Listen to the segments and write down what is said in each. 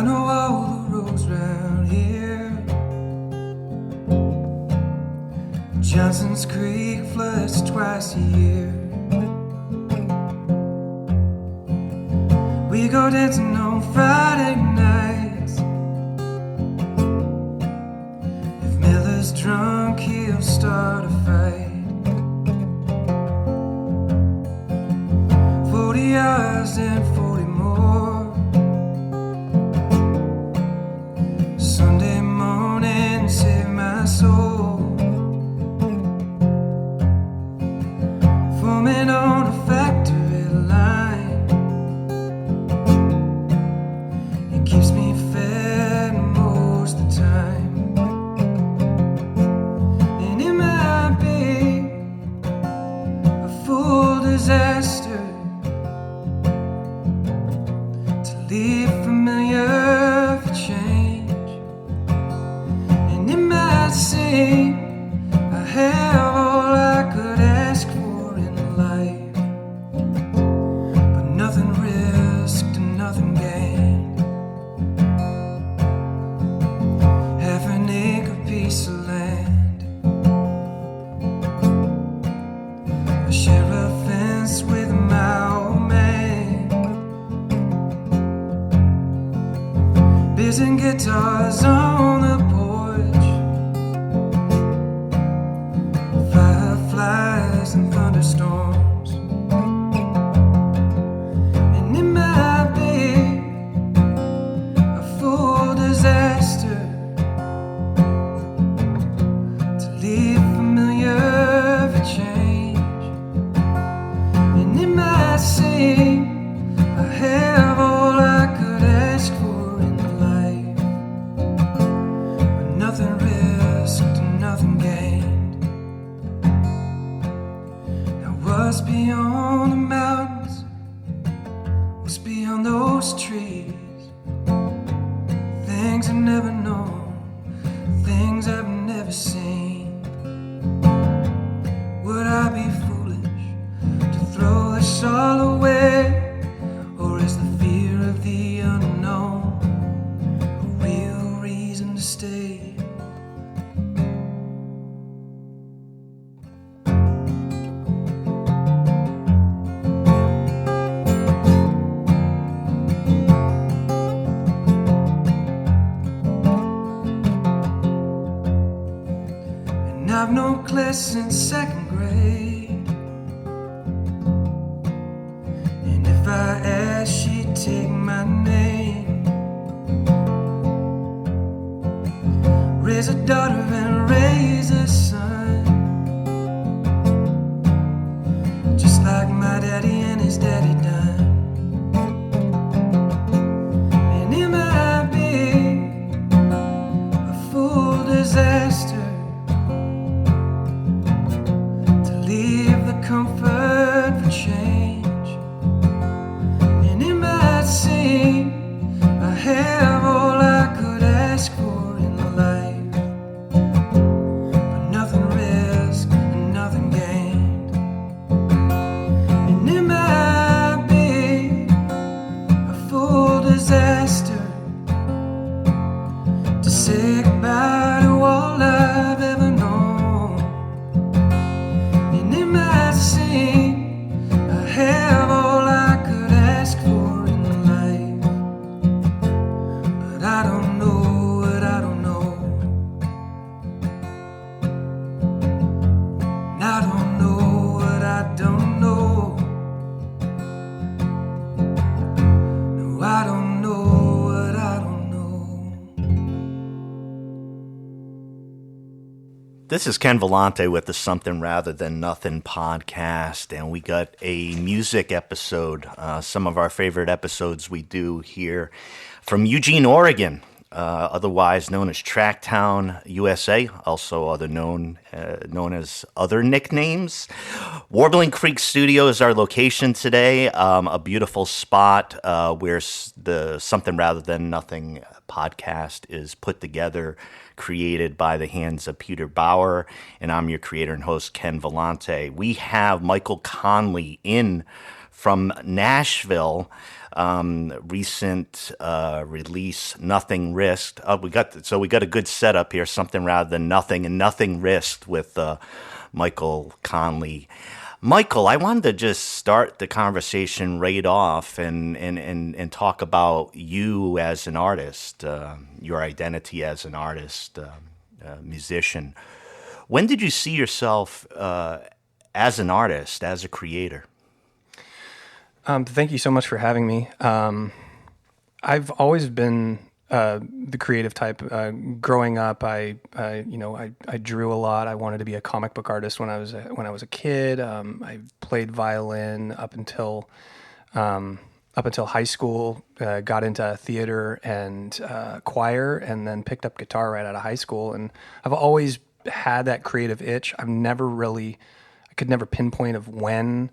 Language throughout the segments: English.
I know all the roads round here. Johnson's Creek floods twice a year. We go dancing on Friday nights. If Miller's drunk, he'll start a fight. 40 hours and 40 more. Sunday morning, save my soul. Foaming on a factory line. It keeps me fed most of the time. And it might be a full disaster to leave familiar for change. And it might seem I have all I could ask for in life, but nothing risked and nothing gained. Half an acre piece of land, I share a fence with my old man. Beers and guitars on the porch, fireflies and thunderstorms. And it might be a full disaster to leave familiar for change. And it might seem I have all I could ask for in life, but nothing risked and nothing gained. Now what's beyond the mountains? What's beyond those trees? Things I've never known, things I've never seen. Would I be foolish to throw this all away? Or is the fear of the unknown a real reason to stay? And I've known class since second grade. And if I asked, she'd take my name. Raise a daughter and raise a son, just like my daddy and his daddy done. And it might be a full disaster to leave the comfort for change. And it might seem I have all I could ask for in life, but nothing risked and nothing gained. And it might be a full disaster to say goodbye to all I've ever known. And it might seem I have all I could ask for in life, but I don't know what I don't know. And I don't know what I don't know. No, I don't know what I don't know. This is Ken Vellante with the Something Rather Than Nothing podcast, and we got a music episode, some of our favorite episodes we do here from Eugene, Oregon, otherwise known as Tracktown, USA, also known as other nicknames. Warbling Creek Studios is our location today, a beautiful spot where the Something Rather Than Nothing podcast is put together, created by the hands of Peter Bauer, and I'm your creator and host, Ken Vellante. We have Michael Conley in from Nashville. recent release, Nothing Risked. We got a good setup here, something rather than nothing, and Nothing Risked with Michael Conley. Michael, I wanted to just start the conversation right off and talk about you as an artist, your identity as an artist, musician. When did you see yourself as an artist, as a creator? Thank you so much for having me. I've always been the creative type. Growing up, I drew a lot. I wanted to be a comic book artist when I was a kid. I played violin up until high school. Got into theater and choir, and then picked up guitar right out of high school. And I've always had that creative itch. I could never pinpoint of when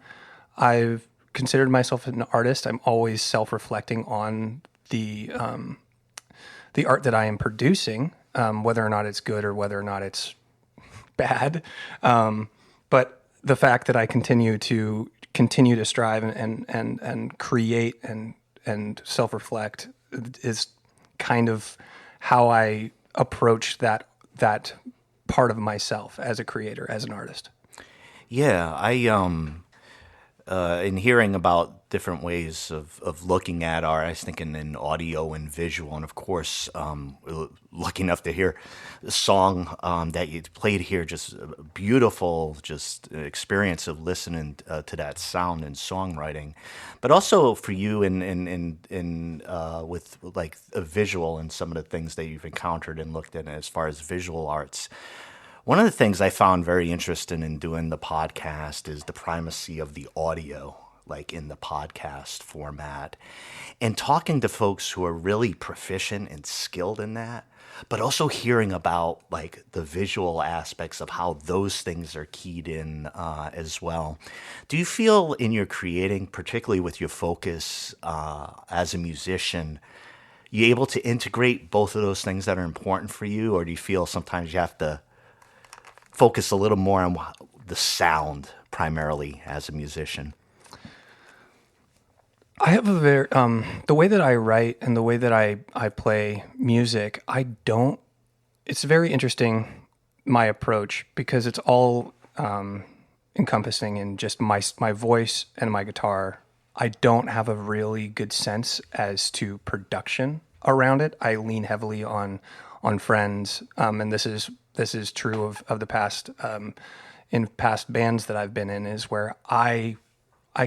I've considered myself an artist. I'm always self-reflecting on the art that I am producing, whether or not it's good or whether or not it's bad. But the fact that I continue to strive and create and self-reflect is kind of how I approach that part of myself as a creator, as an artist. Yeah, I in hearing about different ways of looking at art, I was thinking in audio and visual, and of course, lucky enough to hear the song that you played here, just a beautiful, just experience of listening to that sound and songwriting, but also for you in with like a visual and some of the things that you've encountered and looked at as far as visual arts. One of the things I found very interesting in doing the podcast is the primacy of the audio, like in the podcast format, and talking to folks who are really proficient and skilled in that, but also hearing about like the visual aspects of how those things are keyed in as well. Do you feel in your creating, particularly with your focus as a musician, you able to integrate both of those things that are important for you, or do you feel sometimes you have to focus a little more on the sound primarily as a musician? I have a very the way that I write and the way that I play music, it's very interesting, my approach, because it's all encompassing in just my voice and my guitar. I don't have a really good sense as to production around it. I lean heavily on friends, and this is true of the past, in past bands that I've been in, is where I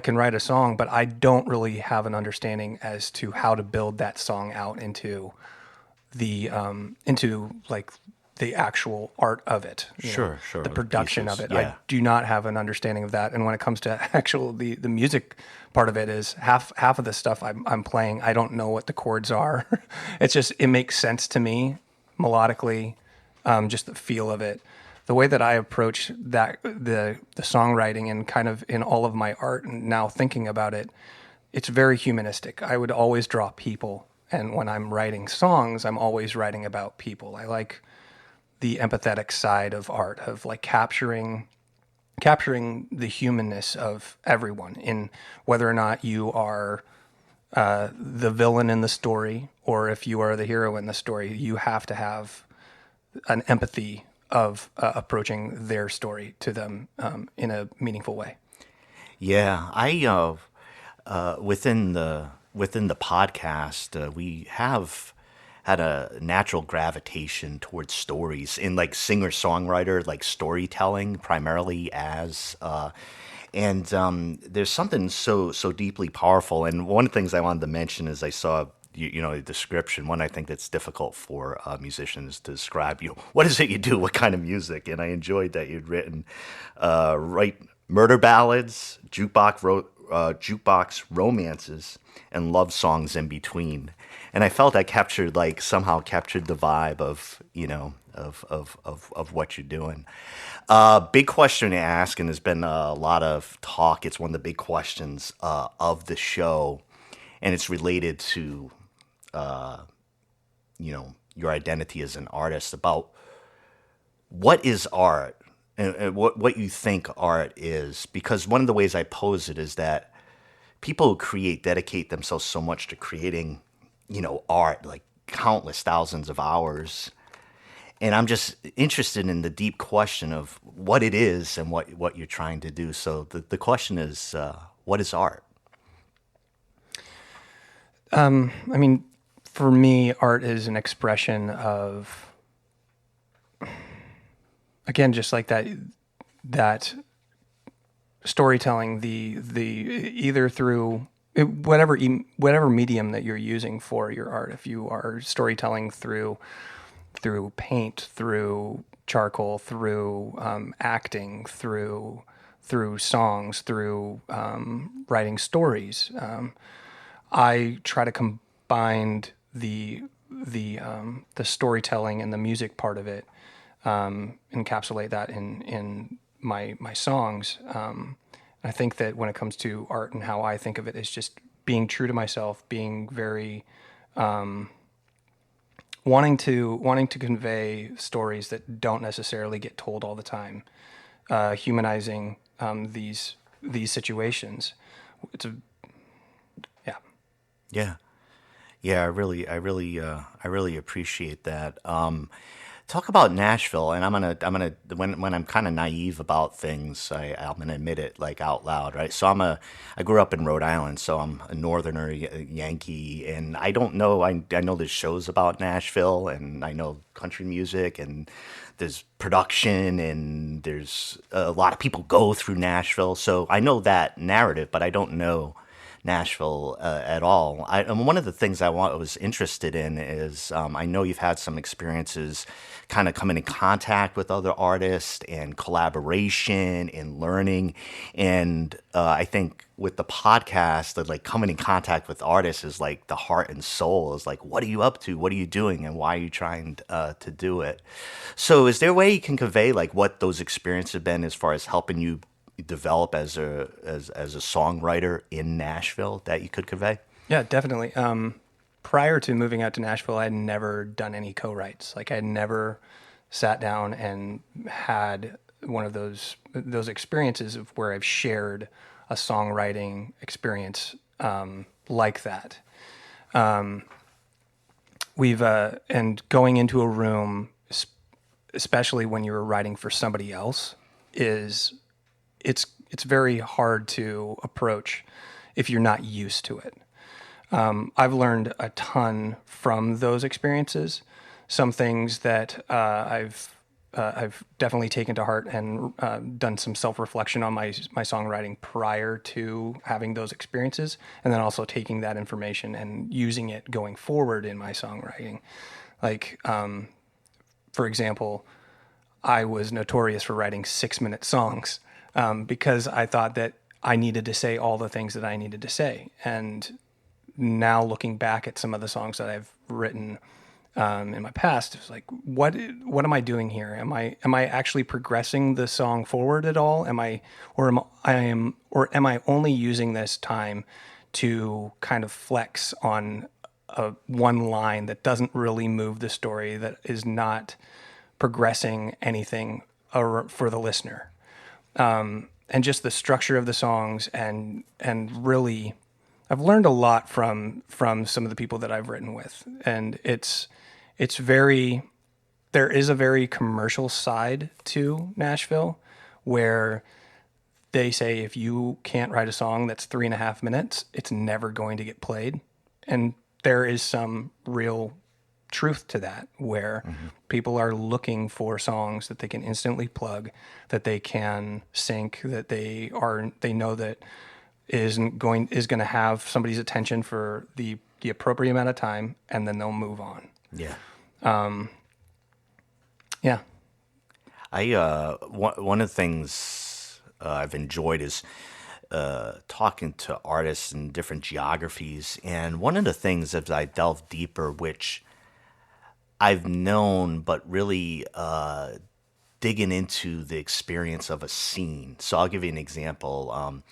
can write a song, but I don't really have an understanding as to how to build that song out into like the actual art of it. Sure. The production Pieces, of it. yeah. I do not have an understanding of that. And when it comes to actual the music part of it, is half of the stuff I'm playing, I don't know what the chords are. It makes sense to me melodically, just the feel of it. The way that I approach that, the songwriting and kind of in all of my art, and now thinking about it, it's very humanistic. I would always draw people, and when I'm writing songs, I'm always writing about people. I like the empathetic side of art, of like capturing the humanness of everyone, in whether or not you are the villain in the story or if you are the hero in the story. You have to have an empathy of approaching their story to them in a meaningful way. Yeah, I within the podcast, we have had a natural gravitation towards stories in like singer-songwriter, like storytelling primarily as and there's something so deeply powerful. And one of the things I wanted to mention is I saw the description. One, I think that's difficult for musicians to describe. What is it you do? What kind of music? And I enjoyed that you'd written write murder ballads, jukebox romances, and love songs in between. And I felt I somehow captured the vibe of of what you're doing. Big question to ask, and there's been a lot of talk. It's one of the big questions of the show, and it's related to your identity as an artist, about what is art and what you think art is. Because one of the ways I pose it is that people who create dedicate themselves so much to creating, art, like countless thousands of hours. And I'm just interested in the deep question of what it is and what you're trying to do. So the question is, what is art? I mean, for me, art is an expression of, again, just like that storytelling, the either through whatever medium that you're using for your art. If you are storytelling through paint, through charcoal, through acting, through songs, through writing stories. I try to combine the storytelling and the music part of it, encapsulate that in my songs. I think that when it comes to art and how I think of it, is just being true to myself, being very wanting to convey stories that don't necessarily get told all the time, humanizing these situations. It's a yeah. Yeah. Yeah, I really appreciate that. Talk about Nashville, and I'm gonna when I'm kind of naive about things, I'm gonna admit it like out loud, right? So I grew up in Rhode Island, so I'm a Northerner Yankee, and I don't know. I know there's shows about Nashville, and I know country music, and there's production, and there's a lot of people go through Nashville, so I know that narrative, but I don't know Nashville at all. And one of the things I was interested in is I know you've had some experiences kind of coming in contact with other artists and collaboration and learning. And I think with the podcast, that like coming in contact with artists is like the heart and soul is like, what are you up to? What are you doing? And why are you trying to do it? So is there a way you can convey like what those experiences have been as far as helping you develop as a songwriter in Nashville that you could convey? Yeah, definitely. Prior to moving out to Nashville, I had never done any co-writes. Like I had never sat down and had one of those experiences of where I've shared a songwriting experience like that. We've and going into a room, especially when you're writing for somebody else, it's very hard to approach if you're not used to it. I've learned a ton from those experiences. Some things that I've definitely taken to heart and done some self-reflection on my songwriting prior to having those experiences, and then also taking that information and using it going forward in my songwriting. Like, for example, I was notorious for writing 6-minute songs because I thought that I needed to say all the things that I needed to say. And now looking back at some of the songs that I've written in my past, it's like, what am I doing here? Am I actually progressing the song forward at all? Am I only using this time to kind of flex on one line that doesn't really move the story, that is not progressing anything for the listener? And just the structure of the songs, and really, I've learned a lot from some of the people that I've written with, and there is a very commercial side to Nashville, where they say if you can't write a song that's 3.5 minutes, it's never going to get played, and there is some real truth to that, where people are looking for songs that they can instantly plug, that they can sync, that they know that is going to have somebody's attention for the appropriate amount of time, and then they'll move on. Yeah. Yeah. One of the things I've enjoyed is talking to artists in different geographies, and one of the things as I delve deeper, which I've known, but really digging into the experience of a scene. So I'll give you an example.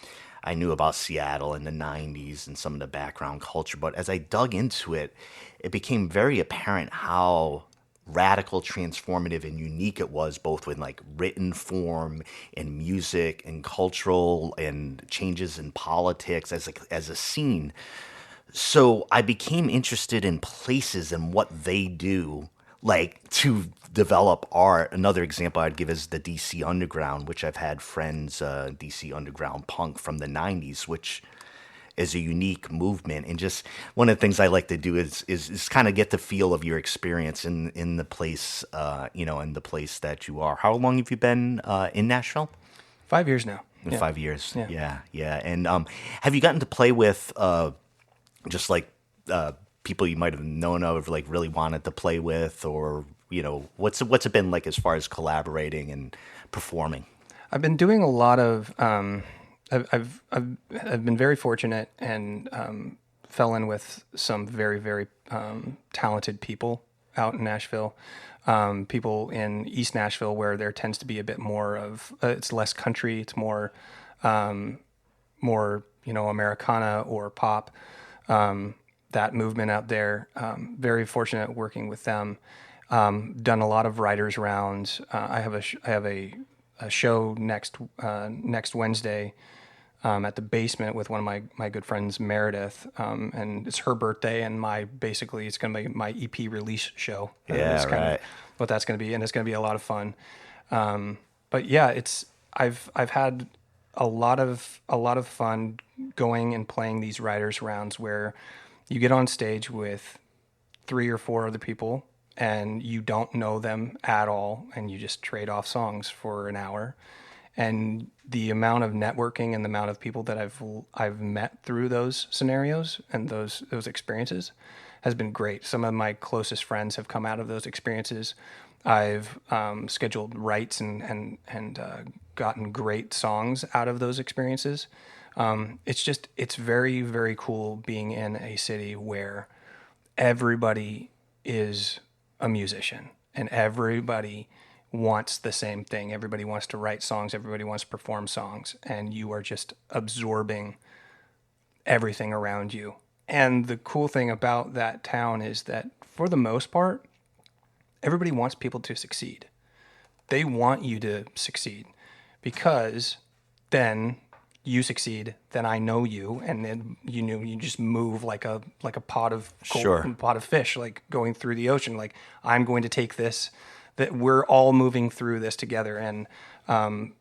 I knew about Seattle in the 90s and some of the background culture, but as I dug into it, it became very apparent how radical, transformative, and unique it was, both with like written form and music and cultural and changes in politics as a scene. So I became interested in places and what they do, like to develop art. Another example I'd give is the DC Underground, which I've had friends, DC Underground punk from the 90s, which is a unique movement. And just one of the things I like to do is kind of get the feel of your experience in the place, in the place that you are. How long have you been in Nashville? 5 years now. In Yeah. 5 years. Yeah. Yeah. And have you gotten to play with just like people you might have known of, like really wanted to play with, or what's it been like as far as collaborating and performing? I've been doing a lot of. I've been very fortunate and fell in with some very very talented people out in Nashville. People in East Nashville, where there tends to be a bit more of it's less country, it's more Americana or pop. That movement out there. Very fortunate working with them. Done a lot of writers rounds. I have a show next Wednesday at the Basement with one of my good friends, Meredith, and it's her birthday, and it's going to be my EP release show. Yeah, right. What that's going to be, and it's going to be a lot of fun. But yeah, I've had a lot of fun going and playing these writers rounds where you get on stage with 3 or 4 other people and you don't know them at all, and you just trade off songs for an hour. And the amount of networking and the amount of people that I've met through those scenarios and those experiences has been great. Some of my closest friends have come out of those experiences. I've scheduled writes and gotten great songs out of those experiences. It's very, very cool being in a city where everybody is a musician and everybody wants the same thing. Everybody wants to write songs. Everybody wants to perform songs, and you are just absorbing everything around you. And the cool thing about that town is that for the most part, everybody wants people to succeed. They want you to succeed because then you succeed, then I know you, and then you just move like a pot of Sure. pot of fish, like going through the ocean. Like, I'm going to take this, that we're all moving through this together. And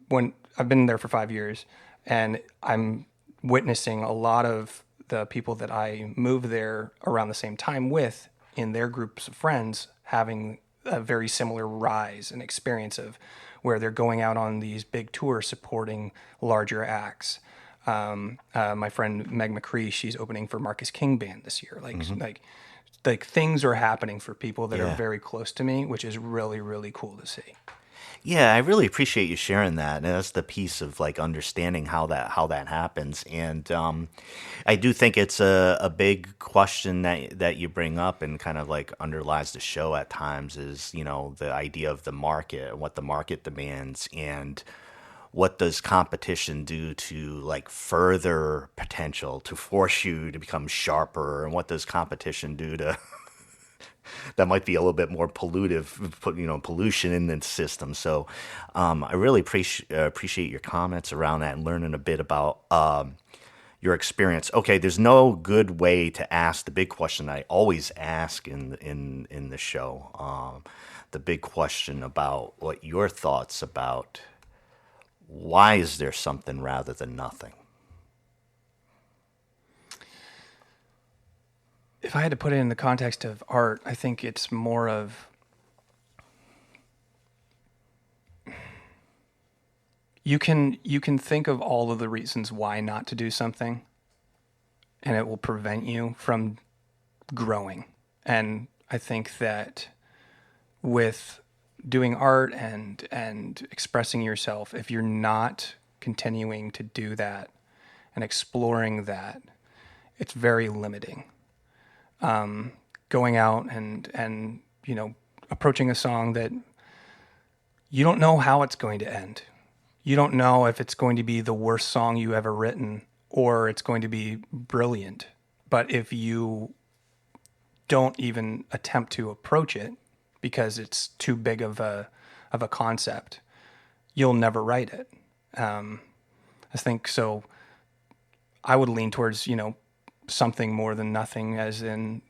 when I've been there for 5 years, and I'm witnessing a lot of the people that I moved there around the same time with, in their groups of friends, having a very similar rise and experience of where they're going out on these big tours supporting larger acts. My friend Meg McCree, she's opening for Marcus King Band this year. Like things are happening for people that are very close to me, which is really, really cool to see. Yeah, I really appreciate you sharing that. And that's the piece of like understanding how that happens. And I do think it's a big question that you bring up and kind of like underlies the show at times is, the idea of the market, what the market demands, and what does competition do to like further potential, to force you to become sharper, and what does competition do to that might be a little bit more pollution in the system. So I really appreciate your comments around that and learning a bit about your experience. Okay, there's no good way to ask the big question I always ask in the show. The big question about what your thoughts about why is there something rather than nothing? If I had to put it in the context of art, I think it's more of you can think of all of the reasons why not to do something, and it will prevent you from growing. And I think that with doing art and expressing yourself, if you're not continuing to do that and exploring that, it's very limiting. Going out and approaching a song that you don't know how it's going to end. You don't know if it's going to be the worst song you ever written or it's going to be brilliant. But if you don't even attempt to approach it because it's too big of a concept, you'll never write it. I think so. I would lean towards, something more than nothing, as in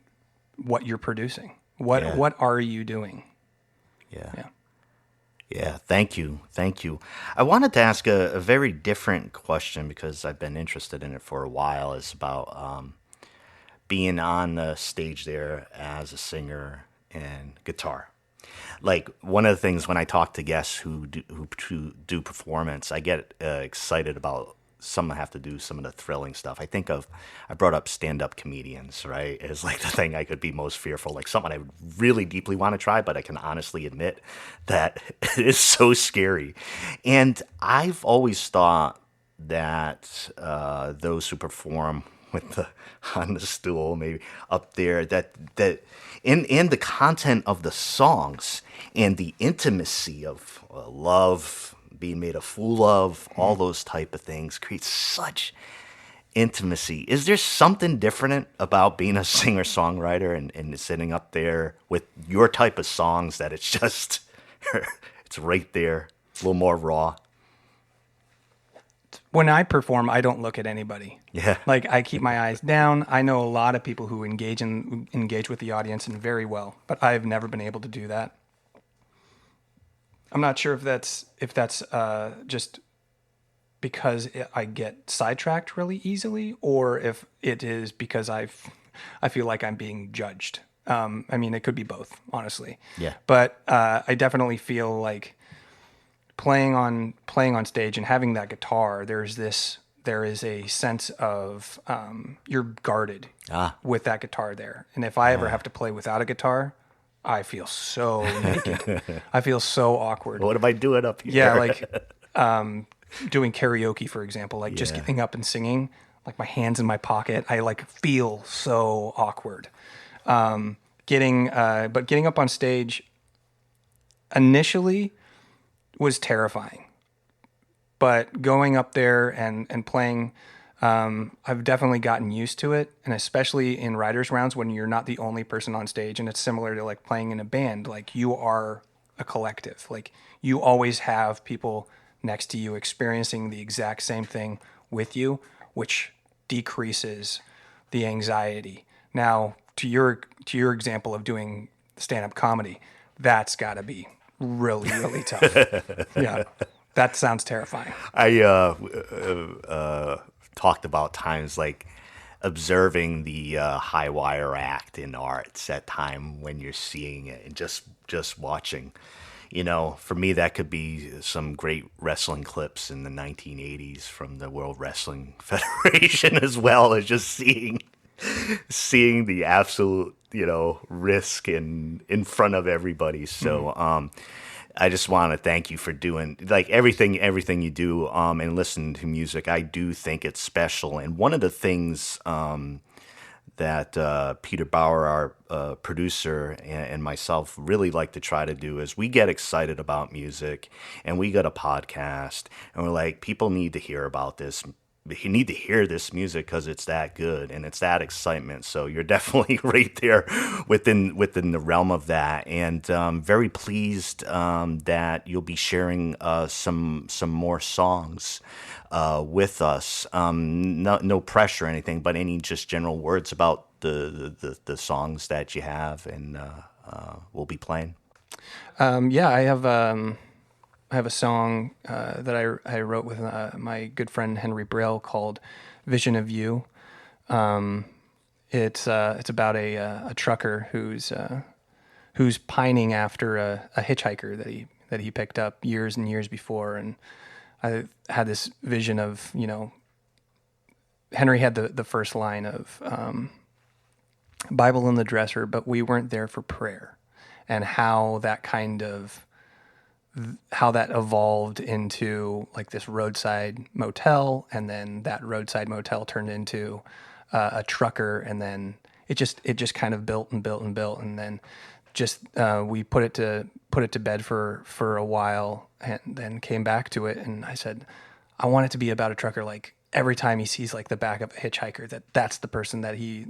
what you're producing. What are you doing? Yeah. Yeah, thank you. I wanted to ask a very different question because I've been interested in it for a while. It's about being on the stage there as a singer and guitar. Like, one of the things when I talk to guests who do performance, I get excited about some have to do some of the thrilling stuff. I brought up stand-up comedians, right? As like the thing I could be most fearful, like something I really deeply want to try, but I can honestly admit that it is so scary. And I've always thought that those who perform with on the stool, maybe up there, that in the content of the songs and the intimacy of love, being made a fool of, all those type of things create such intimacy. Is there something different about being a singer-songwriter and sitting up there with your type of songs that it's just, it's right there, a little more raw? When I perform, I don't look at anybody. Yeah. Like, I keep my eyes down. I know a lot of people who engage with the audience and very well, but I've never been able to do that. I'm not sure if that's just because I get sidetracked really easily, or if it is because I feel like I'm being judged. I mean, it could be both, honestly. Yeah. But I definitely feel like playing on stage and having that guitar, there is a sense of you're guarded with that guitar there. And if I ever have to play without a guitar, I feel so naked. I feel so awkward. What am I doing up here? Yeah, like doing karaoke, for example, like just getting up and singing, like my hands in my pocket. I like feel so awkward. But getting up on stage initially was terrifying. But going up there and playing, I've definitely gotten used to it, and especially in writers' rounds when you're not the only person on stage, and it's similar to like playing in a band. Like, you are a collective. Like, you always have people next to you experiencing the exact same thing with you, which decreases the anxiety. Now, to your example of doing stand-up comedy, that's got to be really, really tough. Yeah. That sounds terrifying. I talked about times like observing the high wire act in arts at time when you're seeing it and just watching. For me, that could be some great wrestling clips in the 1980s from the World Wrestling Federation, as well as just seeing the absolute, risk in front of everybody. So, I just want to thank you for doing like everything you do, and listening to music. I do think it's special. And one of the things, that Peter Bauer, our producer, and myself really like to try to do is we get excited about music, and we got a podcast, and we're like, people need to hear about this. You need to hear this music because it's that good and it's that excitement. So you're definitely right there within the realm of that, and very pleased that you'll be sharing some more songs with us. No pressure or anything, but any just general words about the songs that you have and we'll be playing. I have a song that I wrote with my good friend Henry Braille called "Vision of You." It's about a trucker who's pining after a hitchhiker that he picked up years and years before, and I had this vision of Henry had the first line of Bible in the dresser, but we weren't there for prayer, and how that evolved into like this roadside motel, and then that roadside motel turned into a trucker, and then it just kind of built and built and built, and then just we put it to bed for a while, and then came back to it, and I said, I want it to be about a trucker. Like, every time he sees like the back of a hitchhiker, that's the person that he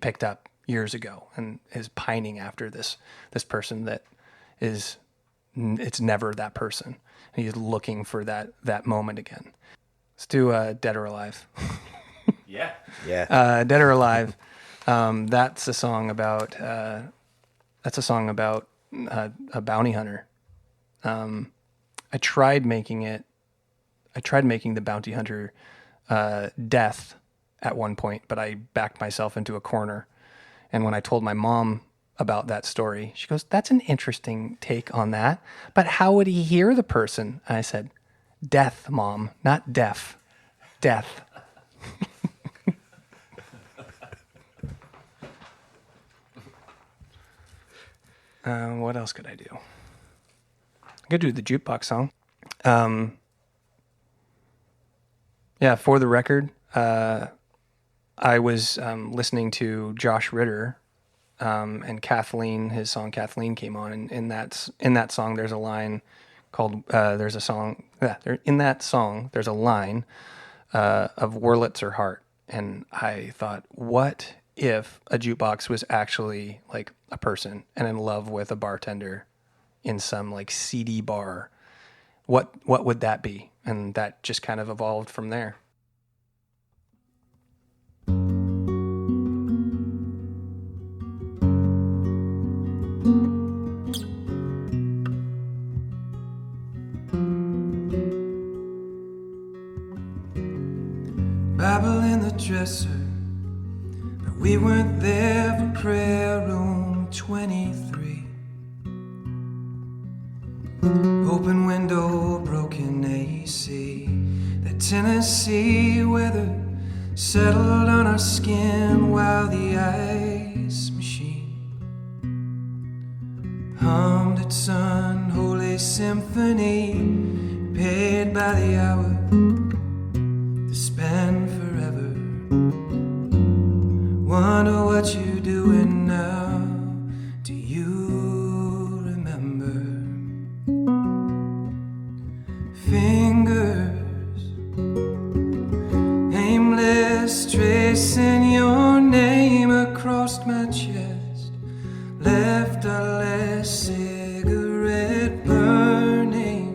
picked up years ago and is pining after this person that is, it's never that person. And he's looking for that moment again. Let's do Dead or Alive. Yeah. Dead or Alive. That's a song about a bounty hunter. I tried making the bounty hunter death at one point, but I backed myself into a corner. And when I told my mom about that story, she goes, "That's an interesting take on that. But how would he hear the person?" And I said, "Death, Mom, not deaf. Death." What else could I do? I could do the jukebox song. For the record, I was listening to Josh Ritter, and Kathleen. His song Kathleen came on, and in that song, there's a line called in that song, there's a line of Wurlitzer Heart, and I thought, what if a jukebox was actually like a person and in love with a bartender in some like seedy bar? What would that be? And that just kind of evolved from there. Bible in the dresser, but we weren't there for prayer room 23. Open window, broken AC. That Tennessee weather settled on our skin while the ice machine hummed its unholy symphony, paid by the hour to spend forever. Wonder what you're doing now. Do you remember? Fingers aimless, tracing your name across my chest, left a last cigarette burning,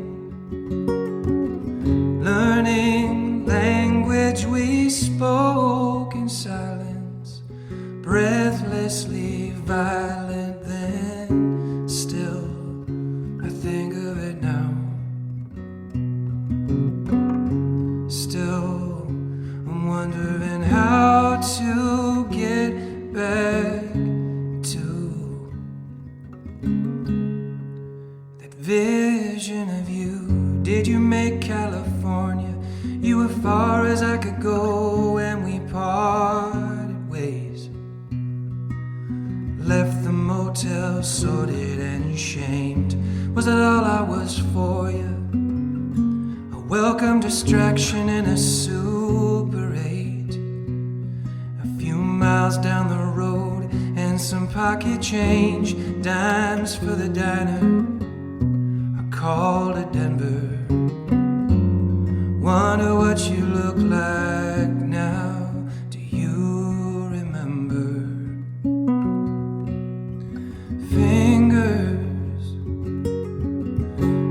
learning language we spoke in silence, breathlessly violent then. Still, I think of it now. Still, I'm wondering how to get back to that vision of you. Did you make California? You were far as I could go when we parted ways. Left the motel sordid and shamed. Was that all I was for you? A welcome distraction in a Super 8. A few miles down the road and some pocket change, dimes for the diner. I called to Denver. Wonder what you look like now. Do you remember? Fingers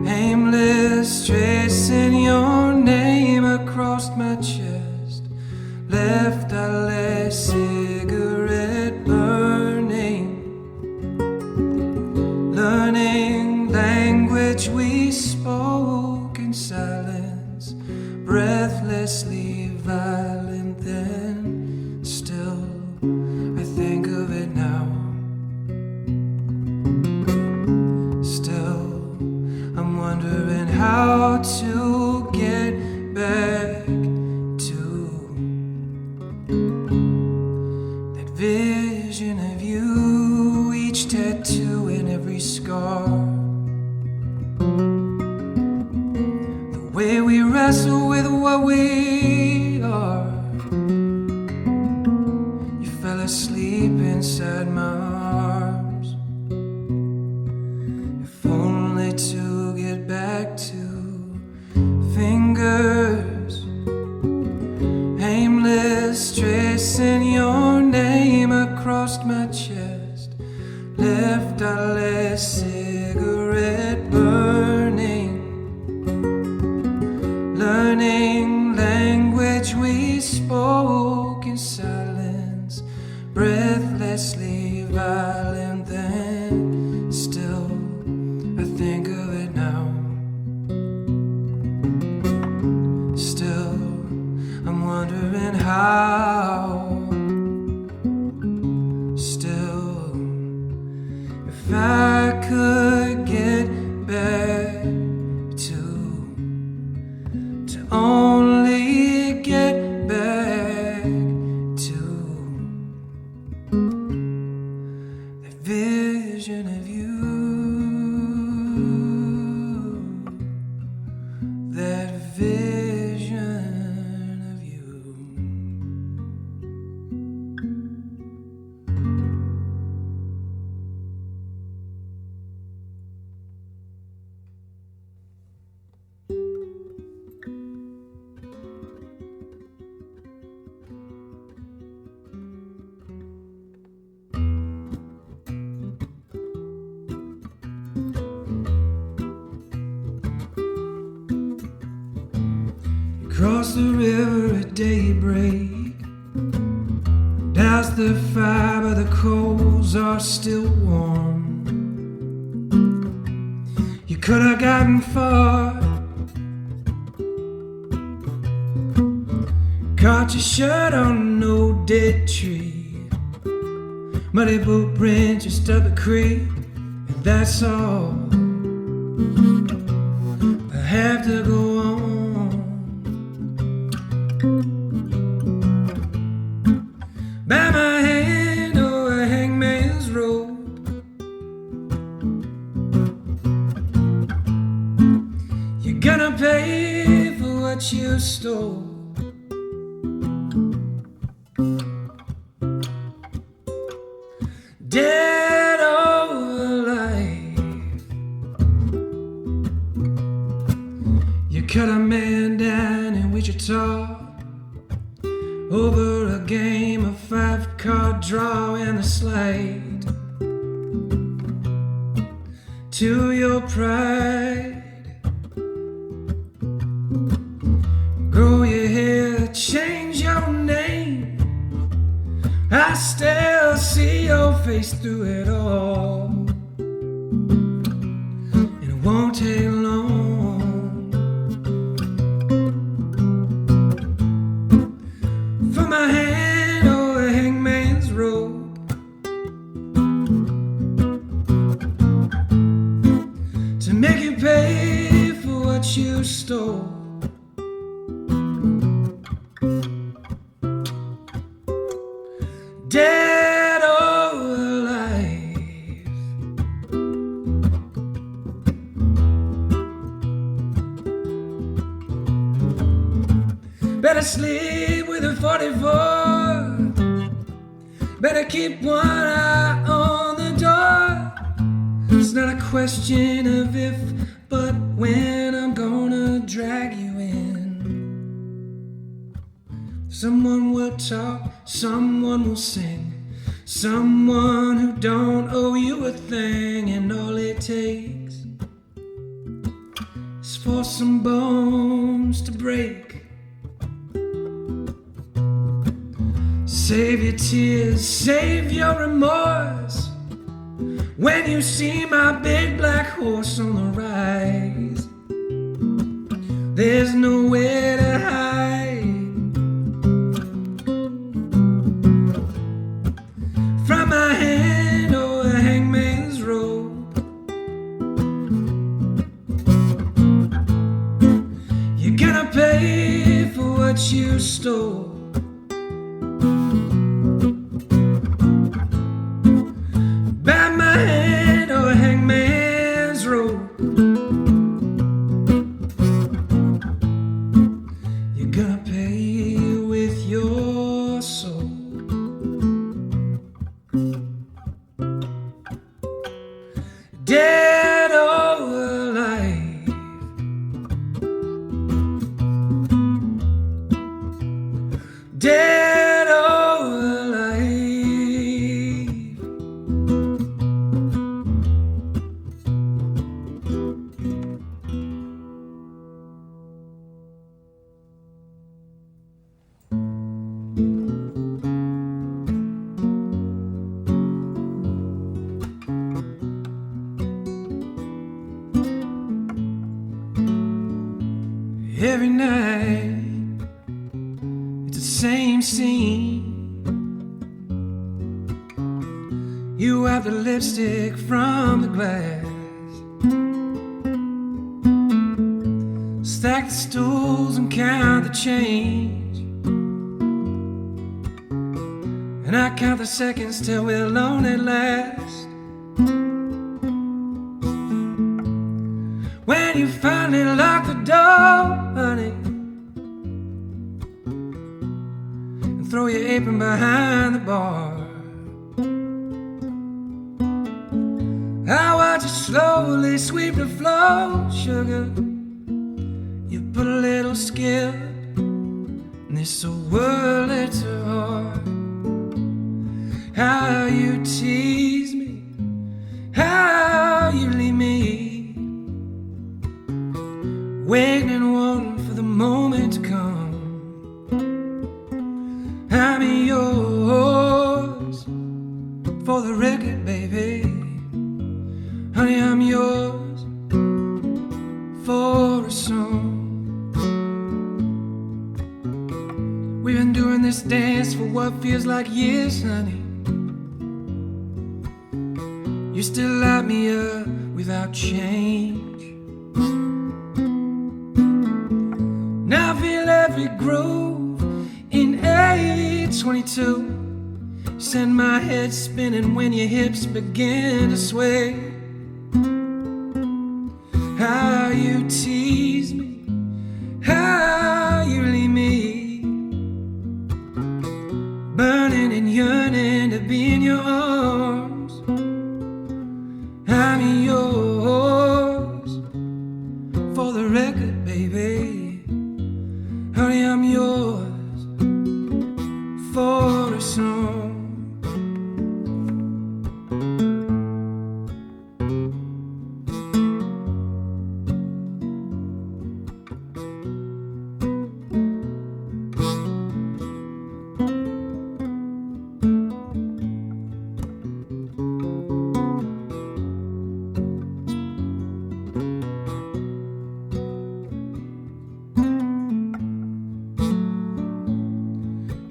aimless, tracing your name across my chest, left a last cigarette burning, learning language we spoke in silence, breathlessly violent then. Still, I think of it now. Still, I'm wondering how to get back to that vision of you, each tattoo and every scar, the way we wrestle with what we are. You fell asleep inside my arms, if only to get back to fingers aimless, tracing your name across my chest, left our last cigarette burning, learning language we spoke in silence, breathlessly violent. Then still I think of it now. Still I'm wondering how. Still, if I could get back to only get back to the vision of you, that vision of you. Cross the river at daybreak, douse the fire but the coals are still warm. You could have gotten far, caught your shirt on no dead tree, muddy boot print just up a creek, and that's all. I have to go on. By my hand or a hangman's rope, you're gonna pay for what you stole. Dead or alive, you cut a man down in Wichita over a game of 5-card draw and a slide. To your pride, grow your hair, change your name. I still see your face through it all, and it won't take long. For my hand or a hangman's rope, to make you pay for what you stole. Dead or alive, better sleep with a 44, better keep one eye on the door. It's not a question of if, but when I'm gonna drag you in. Someone will talk, someone will sing, someone who don't owe you a thing, and all it takes is for some bones to break. Save your tears, save your remorse, when you see my big black horse on the rise. There's nowhere to hide from my hand or a hangman's rope. You're gonna pay for what you stole. By my hand or a hangman's rope, you're gonna pay with your soul. Dead or alive, dead or alive, Every night it's the same scene. You wipe the lipstick from the glass, stack the stools and count the change, and I count the seconds till we're alone at last. When you finally lock the door, honey, and throw your apron behind the bar, I watch you slowly sweep the floor, sugar. You put a little skill in this world that's so hard. How you tease me, how you leave me waiting and wanting for the moment to come. I'm yours for the record, baby. Honey, I'm yours for a song. We've been doing this dance for what feels like years, honey. You still light me up without change. Now I feel every groove in 822. Send my head spinning when your hips begin to sway. How you tease me, how you leave me burning and yearning to be in your arms. I'm yours for the record, baby. Honey, I'm yours for a song.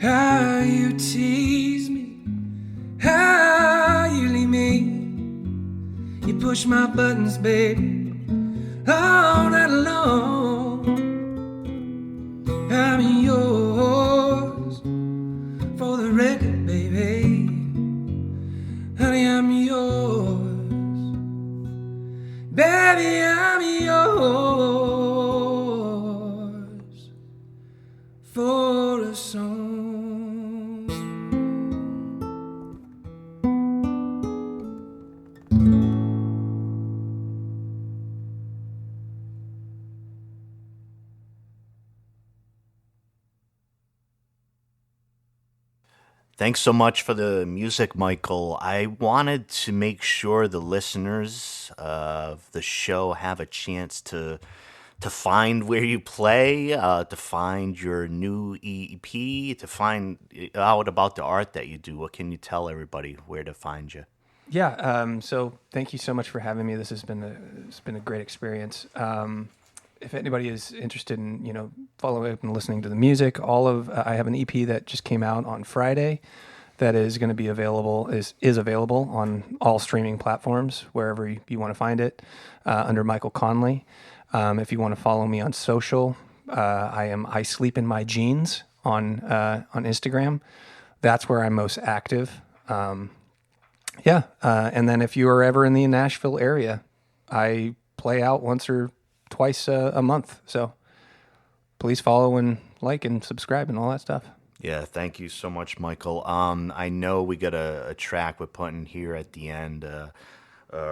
How you tease me, how you leave me. You push my buttons, baby, all night long. I'm yours for the record, baby. Honey, I'm yours. Baby, I'm yours for a song. Thanks so much for the music, Michael. I wanted to make sure the listeners of the show have a chance to find where you play, to find your new EP, to find out about the art that you do. What can you tell everybody where to find you? Yeah. So thank you so much for having me. This has been a great experience. If anybody is interested in, following up and listening to the music, I have an EP that just came out on Friday that is going to be available, is available on all streaming platforms, wherever you want to find it, under Michael Conley. If you want to follow me on social, I Sleep in My Jeans on Instagram. That's where I'm most active. And then if you are ever in the Nashville area, I play out once or twice a month. So please follow and like and subscribe and all that stuff. Yeah, thank you so much, Michael. I know we got a track we're putting here at the end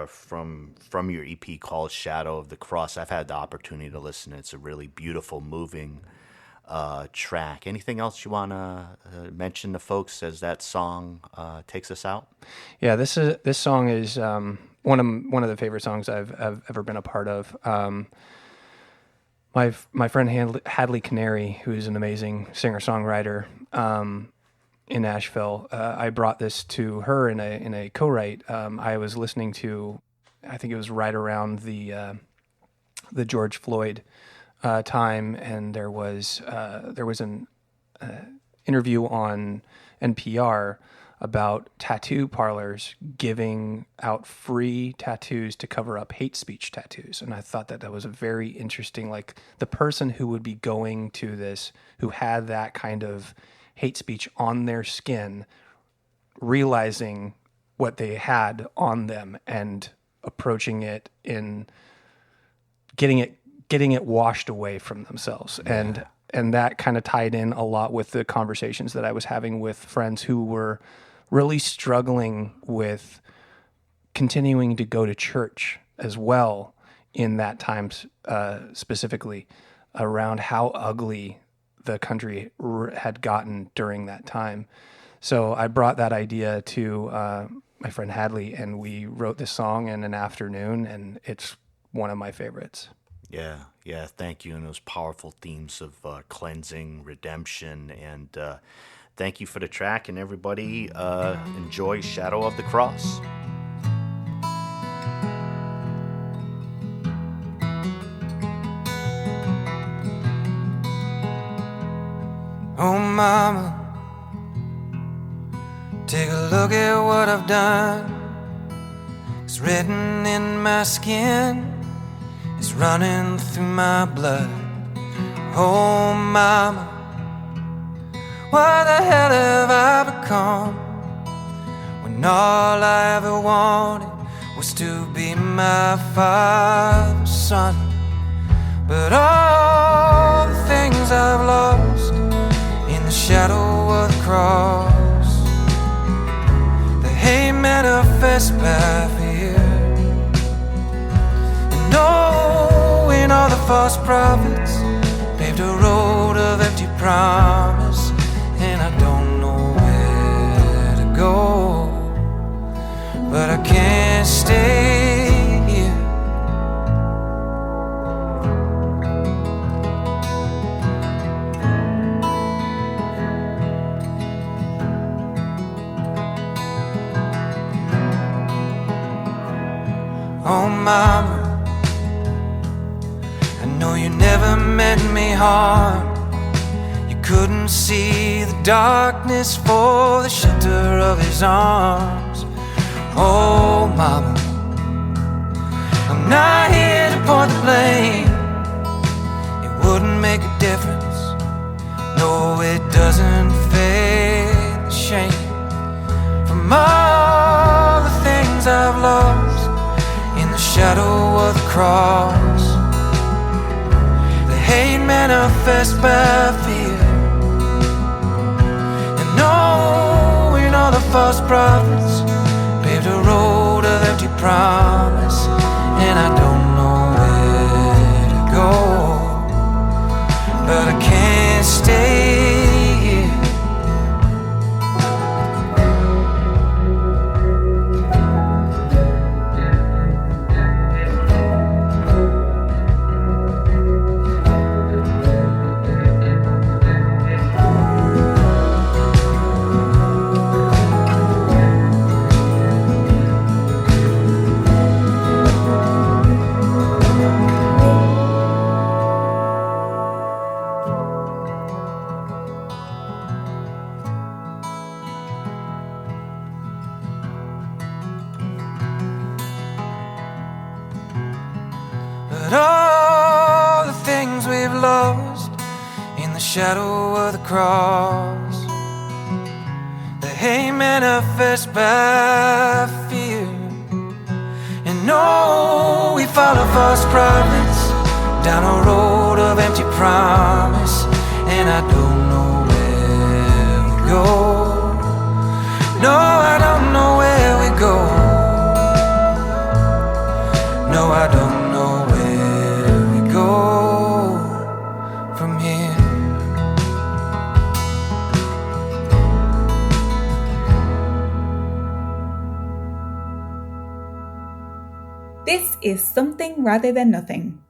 from your EP called Shadow of the Cross. I've had the opportunity to listen. It's a really beautiful, moving track. Anything else you want to mention to folks as that song takes us out? Yeah, this song is one of the favorite songs I've ever been a part of. My friend Hadley Canary, who's an amazing singer-songwriter in Nashville, I brought this to her in a co-write. I was listening to, I think it was right around the George Floyd time, and there was an interview on NPR about tattoo parlors giving out free tattoos to cover up hate speech tattoos. And I thought that was a very interesting, like the person who would be going to this, who had that kind of hate speech on their skin, realizing what they had on them and approaching it in getting it washed away from themselves. Yeah. And that kind of tied in a lot with the conversations that I was having with friends who were really struggling with continuing to go to church as well in that time, specifically around how ugly the country had gotten during that time. So I brought that idea to my friend Hadley, and we wrote this song in an afternoon, and it's one of my favorites. Yeah, thank you. And those powerful themes of cleansing, redemption, and thank you for the track, and everybody enjoy Shadow of the Cross. Oh mama, take a look at what I've done. It's written in my skin, it's running through my blood. Oh mama, what the hell have I become, when all I ever wanted was to be my father's son? But all the things I've lost in the shadow of the cross, the hate manifest by fear, and knowing all the false prophets paved a road of empty promise, and I don't know where to go, but I can't stay here. Oh mama, I know you never meant me harm. You couldn't see the darkness for the shelter of his arms. Oh mama, I'm not here to point the blame. It wouldn't make a difference. No, it doesn't fade the shame from all the things I've lost in the shadow of the cross. The hate manifest by fear, and knowing all the false prophets paved a road of empty promise, and I don't know where to go, but I can't stay here. But all the things we've lost in the shadow of the cross, the hate manifest by fear, and no, we follow false prophets down a road of empty promise, and I don't know where we go. No, I don't know where we go. No, I don't know where we go from here. This is Something Rather Than Nothing,